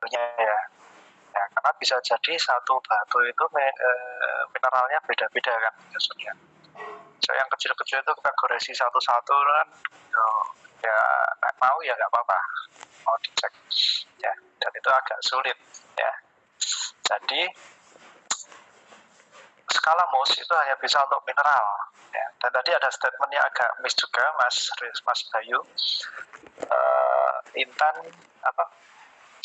batunya ya. Ya, karena bisa jadi satu batu itu mineralnya beda-beda kan biasanya. So, yang kecil-kecil itu kita goresi satu-satu kan, ya mau ya nggak apa-apa, mau dicek ya, dan itu agak sulit ya. Jadi skala Mohs itu hanya bisa untuk mineral ya. Dan tadi ada statementnya agak miss juga Mas Bayu, intan apa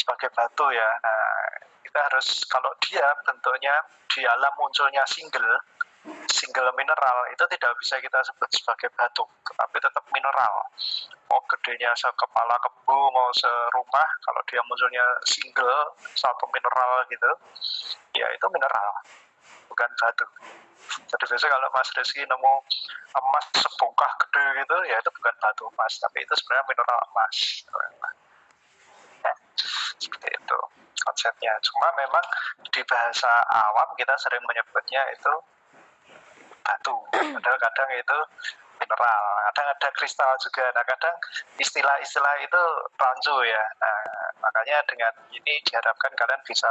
sebagai batu ya. Nah, kita harus, kalau dia bentuknya di alam munculnya single mineral, itu tidak bisa kita sebut sebagai batu, tetapi tetap mineral. Mau gedenya sekepala kebu, mau serumah, kalau dia munculnya single satu mineral gitu, ya itu mineral, bukan batu. Jadi biasanya kalau Mas Rizky nemu emas sebongkah gede gitu, ya itu bukan batu emas, tapi itu sebenarnya mineral emas. Seperti itu konsepnya. Cuma memang di bahasa awam kita sering menyebutnya itu batu, padahal kadang itu mineral, kadang ada kristal juga. Nah, kadang istilah-istilah itu rancu ya. Nah, makanya dengan ini diharapkan kalian bisa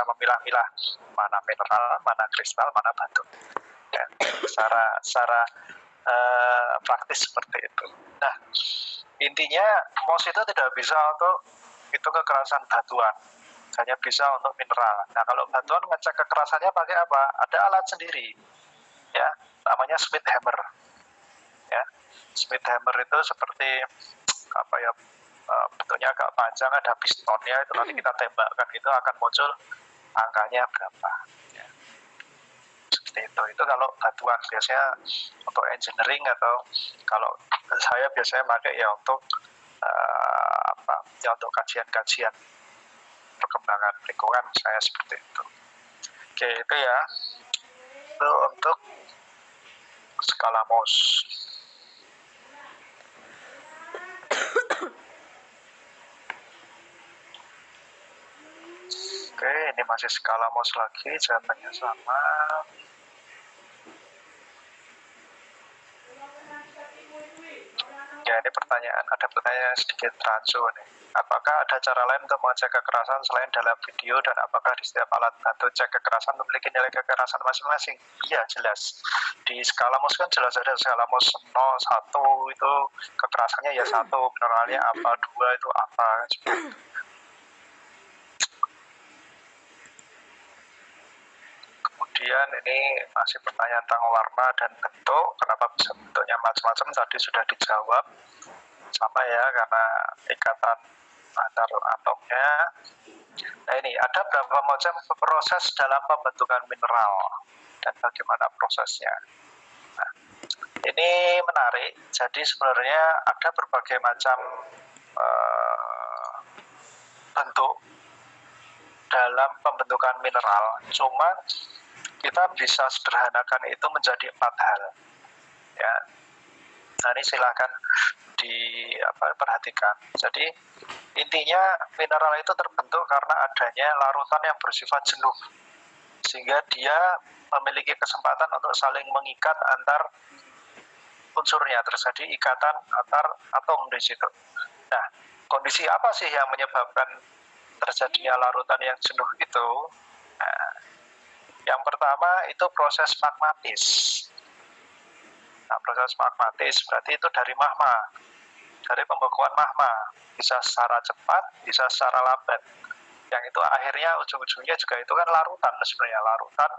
memilah-milah mana mineral, mana kristal, mana batu. Ya, secara praktis seperti itu. Nah, intinya Mohs itu tidak bisa untuk itu kekerasan batuan, hanya bisa untuk mineral. Nah, kalau batuan ngecek kekerasannya pakai apa? Ada alat sendiri ya, namanya Smith hammer ya. Smith hammer itu seperti apa ya, bentuknya agak panjang, ada pistonnya, itu nanti kita tembakkan itu akan muncul angkanya berapa ya. Seperti itu kalau batuan. Biasanya untuk engineering, atau kalau saya biasanya pakai ya untuk untuk kajian-kajian perkembangan lingkungan saya, seperti itu. Oke, itu ya, itu untuk skala Mohs. Oke, ini masih skala Mohs lagi, jawabannya sama. Ya, ini ada pertanyaan sedikit rancu nih. Apakah ada cara lain untuk mengecek kekerasan selain dalam video, dan apakah di setiap alat bantu cek kekerasan memiliki nilai kekerasan masing-masing? Iya, jelas. Di skala Mohs kan jelas ada skala Mohs 0, 1 itu kekerasannya ya 1, mineralnya apa, 2 itu apa. Kemudian ini masih pertanyaan tentang warna dan bentuk, kenapa bisa bentuknya macam-macam, tadi sudah dijawab. Sama ya, karena ikatan antar atomnya. Nah, ini ada berapa macam proses dalam pembentukan mineral dan bagaimana prosesnya. Nah, ini menarik. Jadi sebenarnya ada berbagai macam bentuk dalam pembentukan mineral. Cuma kita bisa sederhanakan itu menjadi 4 hal. Ya. Nah, ini silakan diperhatikan. Jadi intinya mineral itu terbentuk karena adanya larutan yang bersifat jenuh, sehingga dia memiliki kesempatan untuk saling mengikat antar unsurnya, terjadi ikatan antar atom di situ. Nah, kondisi apa sih yang menyebabkan terjadinya larutan yang jenuh itu? Nah, yang pertama itu proses magmatis. Nah, proses magmatis berarti itu dari magma, dari pembekuan magma, bisa secara cepat, bisa secara lambat. Yang itu akhirnya ujung-ujungnya juga itu kan larutan, sebenarnya larutan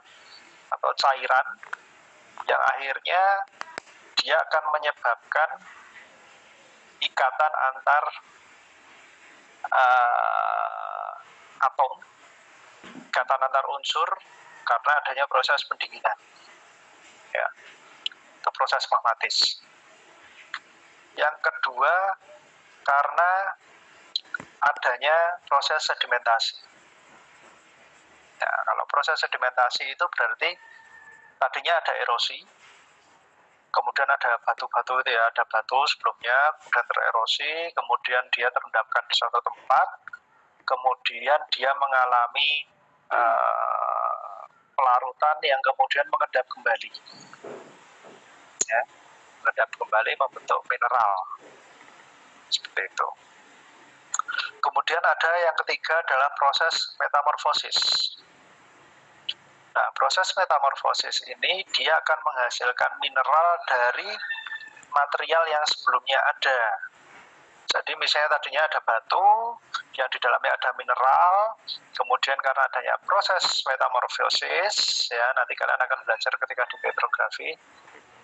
atau cairan, yang akhirnya dia akan menyebabkan ikatan antar atom, ikatan antar unsur karena adanya proses pendinginan. Ya, itu proses magmatis. Yang kedua, karena adanya proses sedimentasi. Ya, kalau proses sedimentasi itu berarti tadinya ada erosi, kemudian ada batu-batu itu ya, ada batu sebelumnya, kemudian tererosi, kemudian dia terendapkan di suatu tempat, kemudian dia mengalami pelarutan yang kemudian mengendap kembali. Ya, mengendap kembali membentuk mineral. Seperti itu. Kemudian ada yang ketiga adalah proses metamorfosis. Nah, proses metamorfosis ini dia akan menghasilkan mineral dari material yang sebelumnya ada. Jadi misalnya tadinya ada batu, yang di dalamnya ada mineral, kemudian karena adanya proses metamorfosis, ya nanti kalian akan belajar ketika di petrografi,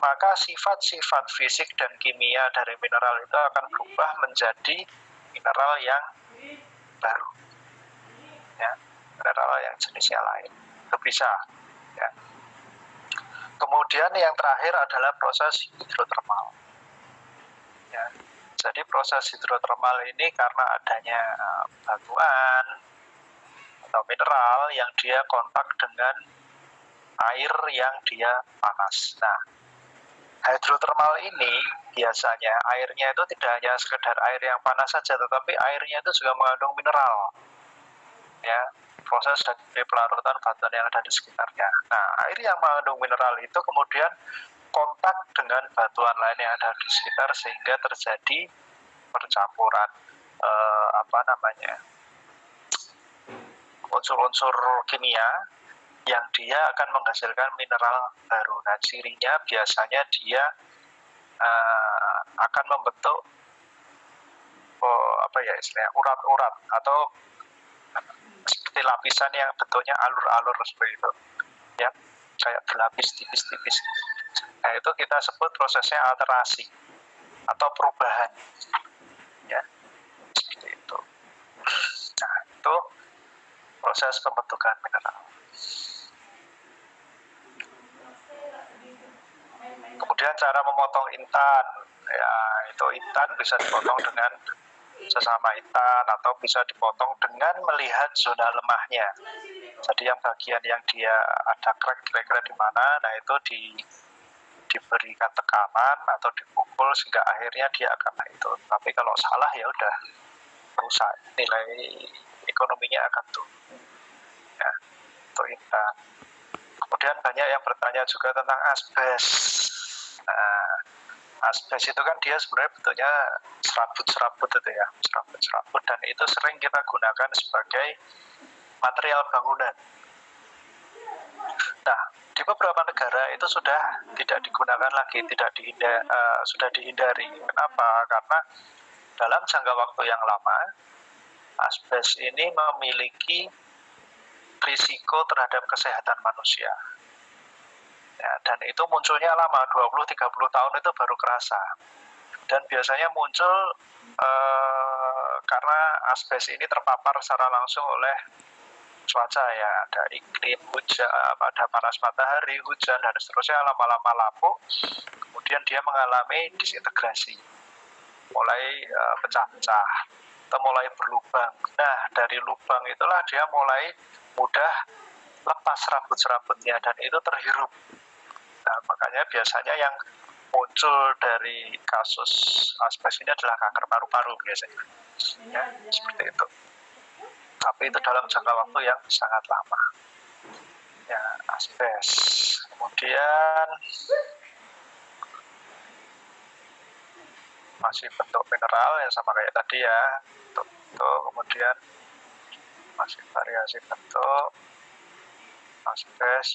maka sifat-sifat fisik dan kimia dari mineral itu akan berubah menjadi mineral yang baru, ya, mineral yang jenisnya lain. Itu bisa, ya. Kemudian yang terakhir adalah proses hidrotermal, ya. Jadi proses hidrotermal ini karena adanya batuan atau mineral yang dia kontak dengan air yang dia panas. Nah, hidrotermal ini biasanya airnya itu tidak hanya sekedar air yang panas saja, tetapi airnya itu juga mengandung mineral, ya, proses dari pelarutan batuan yang ada di sekitarnya. Nah, air yang mengandung mineral itu kemudian kontak dengan batuan lain yang ada di sekitar sehingga terjadi percampuran unsur-unsur kimia yang dia akan menghasilkan mineral baru. Nah, cirinya biasanya dia akan membentuk urat-urat atau seperti lapisan yang bentuknya alur-alur seperti itu, ya, kayak berlapis tipis-tipis. Nah, itu kita sebut prosesnya alterasi atau perubahan, ya, seperti itu. Nah, itu proses pembentukan mineral. Kemudian cara memotong intan, ya, itu intan bisa dipotong dengan sesama intan atau bisa dipotong dengan melihat zona lemahnya. Jadi yang bagian yang dia ada crack kira-kira di mana, nah itu diberikan tekanan atau dipukul sehingga akhirnya dia akan itu. Tapi kalau salah ya udah rusak, nilai ekonominya akan turun, ya, itu intan. Kemudian banyak yang bertanya juga tentang asbes. Nah, asbes itu kan dia sebenarnya bentuknya serabut-serabut itu, ya, serabut-serabut, dan itu sering kita gunakan sebagai material bangunan. Nah, di beberapa negara itu sudah tidak digunakan lagi, sudah dihindari. Kenapa? Karena dalam jangka waktu yang lama, asbes ini memiliki risiko terhadap kesehatan manusia. Ya, dan itu munculnya lama, 20-30 tahun itu baru kerasa. Dan biasanya muncul karena asbes ini terpapar secara langsung oleh cuaca, ya, ada iklim, hujan, ada panas matahari, hujan, dan seterusnya, lama-lama lapuk, kemudian dia mengalami disintegrasi, mulai pecah-pecah, atau mulai berlubang. Nah, dari lubang itulah dia mulai mudah lepas serabut-serabutnya, dan itu terhirup. Nah, makanya biasanya yang muncul dari kasus asbes ini adalah kanker paru-paru biasanya, ya, seperti itu. Tapi itu dalam jangka waktu yang sangat lama, ya, asbes. Kemudian masih bentuk mineral yang sama kayak tadi, ya, bentuk, kemudian masih variasi bentuk asbes.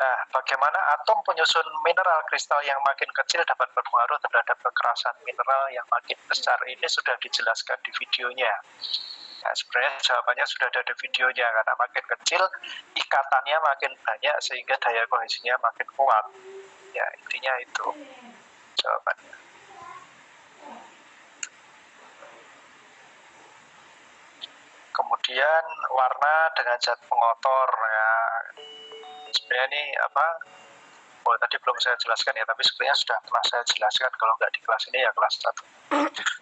Nah, bagaimana atom penyusun mineral kristal yang makin kecil dapat berpengaruh terhadap kekerasan mineral yang makin besar? Ini sudah dijelaskan di videonya. Nah, sebenarnya jawabannya sudah ada di videonya, karena makin kecil ikatannya makin banyak sehingga daya kohesinya makin kuat. Ya, intinya itu jawabannya. Kemudian warna dengan zat pengotor, ya. Sebenarnya ini tadi belum saya jelaskan, ya, tapi sebenarnya sudah pernah saya jelaskan, kalau nggak di kelas ini ya kelas 1.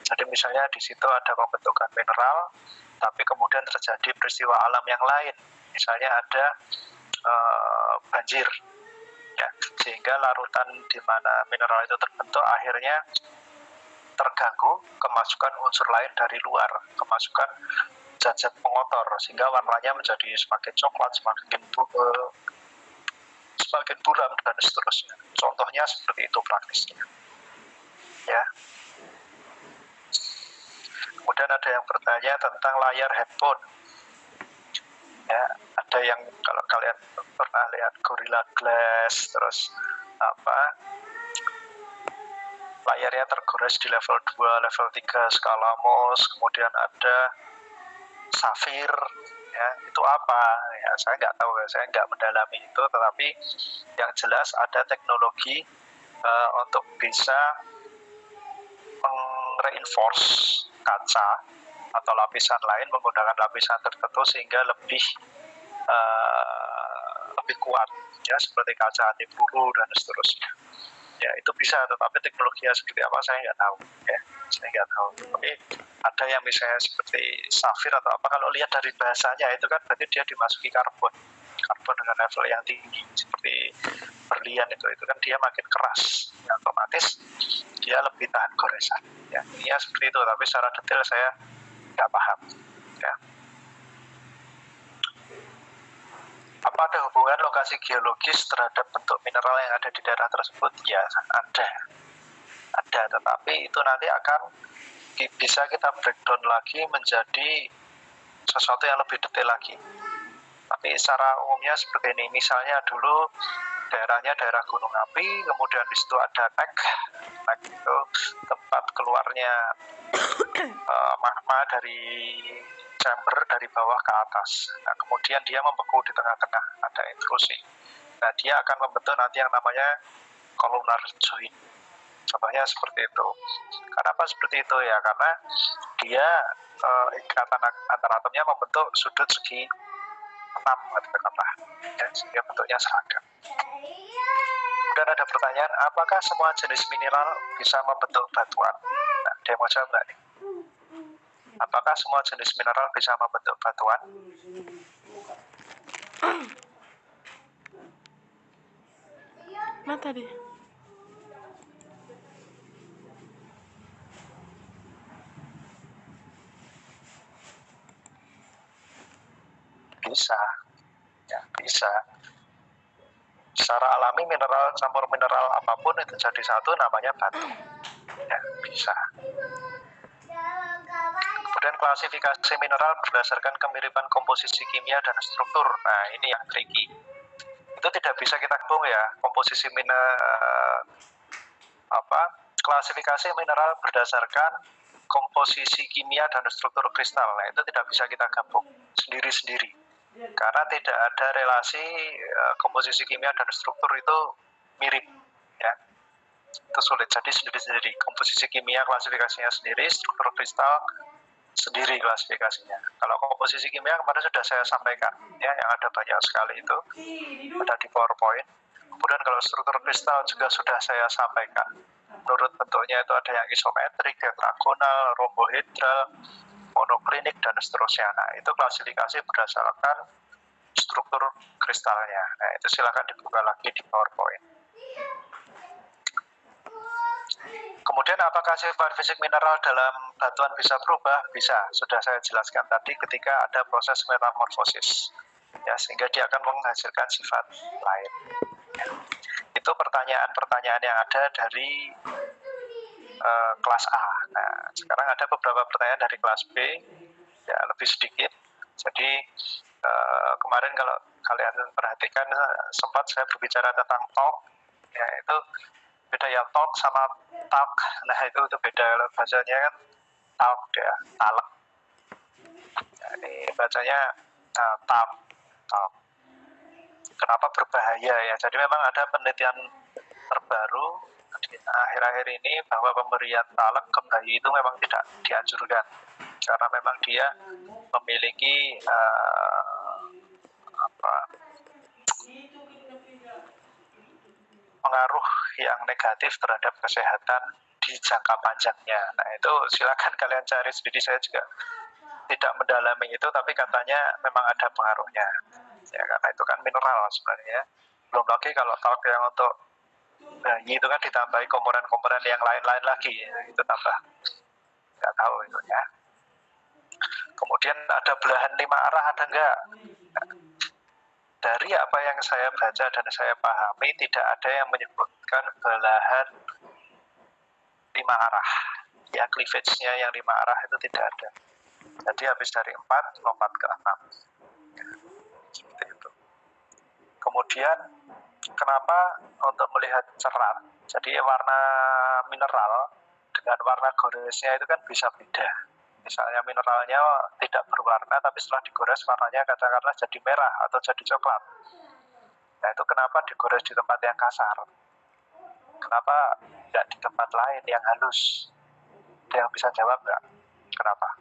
Jadi misalnya di situ ada pembentukan mineral, tapi kemudian terjadi peristiwa alam yang lain, misalnya ada banjir, ya, sehingga larutan di mana mineral itu terbentuk akhirnya terganggu, kemasukan unsur lain dari luar, kemasukan zat-zat pengotor, sehingga warnanya menjadi semakin coklat, semakin buram, dan seterusnya. Contohnya seperti itu praktisnya, ya. kemudian ada yang bertanya tentang layar handphone. Ya, ada yang kalau kalian pernah lihat Gorilla Glass, terus layarnya tergores di level 2, level 3 skala Mohs, kemudian ada Safir, ya itu apa? Ya saya nggak tahu, ya saya nggak mendalami itu, tetapi yang jelas ada teknologi untuk bisa reinforce kaca atau lapisan lain menggunakan lapisan tertentu sehingga lebih kuat, ya seperti kaca anti peluru dan seterusnya. Ya itu bisa, tetapi teknologinya seperti apa saya nggak tahu, ya saya nggak tahu. Tapi ada yang misalnya seperti safir atau apa, kalau lihat dari bahasanya itu kan berarti dia dimasuki karbon dengan level yang tinggi seperti berlian itu kan dia makin keras, ya, otomatis dia lebih tahan goresan. Ya ini seperti itu, tapi secara detail saya nggak paham. Ya. Apa ada hubungan lokasi geologis terhadap bentuk mineral yang ada di daerah tersebut? Ya, ada, tetapi itu nanti akan bisa kita breakdown lagi menjadi sesuatu yang lebih detail lagi. Tapi secara umumnya seperti ini, misalnya dulu daerahnya daerah gunung api, kemudian di situ ada nek itu tempat keluarnya magma dari chamber dari bawah ke atas. Nah, kemudian dia membeku di tengah-tengah, ada intrusi. Nah, dia akan membentuk nanti yang namanya columnar joint. Contohnya seperti itu. Kenapa seperti itu ya? Karena dia ikatan antar atomnya membentuk sudut segi 6 katakanlah, ya, sehingga bentuknya seragam. Dan ada pertanyaan, apakah semua jenis mineral bisa membentuk batuan? Nah, dia mau jawab nggak nih? Apakah semua jenis mineral bisa membentuk batuan? Mana tadi? Bisa, ya bisa. Secara alami mineral campur mineral apapun itu jadi satu, namanya batu. Ya, bisa. Kemudian klasifikasi mineral berdasarkan kemiripan komposisi kimia dan struktur. Nah, ini yang tricky. Itu tidak bisa kita gabung ya, komposisi klasifikasi mineral berdasarkan komposisi kimia dan struktur kristal. Nah, itu tidak bisa kita gabung sendiri-sendiri. Karena tidak ada relasi komposisi kimia dan struktur itu mirip, ya. Itu sulit, jadi sendiri-sendiri. Komposisi kimia klasifikasinya sendiri, struktur kristal sendiri klasifikasinya. Kalau komposisi kimia kemarin sudah saya sampaikan, ya, yang ada banyak sekali itu, ada di PowerPoint. Kemudian kalau struktur kristal juga sudah saya sampaikan. Menurut bentuknya itu ada yang isometrik, tetragonal, rombohedral, monoklinik, dan seterusnya. Nah, itu klasifikasi berdasarkan struktur kristalnya. Nah, itu silakan dibuka lagi di PowerPoint. Kemudian apakah sifat fisik mineral dalam batuan bisa berubah? Bisa, sudah saya jelaskan tadi ketika ada proses metamorfosis, ya, sehingga dia akan menghasilkan sifat lain. Ya. Itu pertanyaan-pertanyaan yang ada dari kelas A. Nah, sekarang ada beberapa pertanyaan dari kelas B, ya lebih sedikit. Jadi kemarin kalau kalian perhatikan sempat saya berbicara tentang talk, ya itu beda ya, talk sama talk. Nah itu beda, bacanya kan talk ya, talk. Nah, ini bacanya talk. Kenapa berbahaya ya? Jadi memang ada penelitian terbaru di akhir-akhir ini bahwa pemberian talak ke bayi itu memang tidak dianjurkan karena memang dia memiliki pengaruh yang negatif terhadap kesehatan di jangka panjangnya. Nah itu silakan kalian cari sendiri, saya juga tidak mendalami itu, tapi katanya memang ada pengaruhnya. Ya karena itu kan mineral sebenarnya. Belum lagi kalau talk yang untuk bayi itu kan ditambahi komponen-komponen yang lain-lain lagi, ya, itu tambah nggak tahu itu ya. Kemudian ada belahan 5 arah, ada enggak? Dari apa yang saya baca dan saya pahami, tidak ada yang menyebutkan belahan 5 arah. ya cleavage-nya yang 5 arah itu tidak ada. Jadi habis dari 4 lompat ke 6. Seperti itu. Kemudian kenapa untuk melihat cerat, jadi warna mineral dengan warna goresnya itu kan bisa beda. Misalnya mineralnya tidak berwarna, tapi setelah digores warnanya katakanlah jadi merah atau jadi coklat. Nah itu kenapa digores di tempat yang kasar? Kenapa tidak di tempat lain yang halus? Ada yang bisa jawab nggak? Kenapa?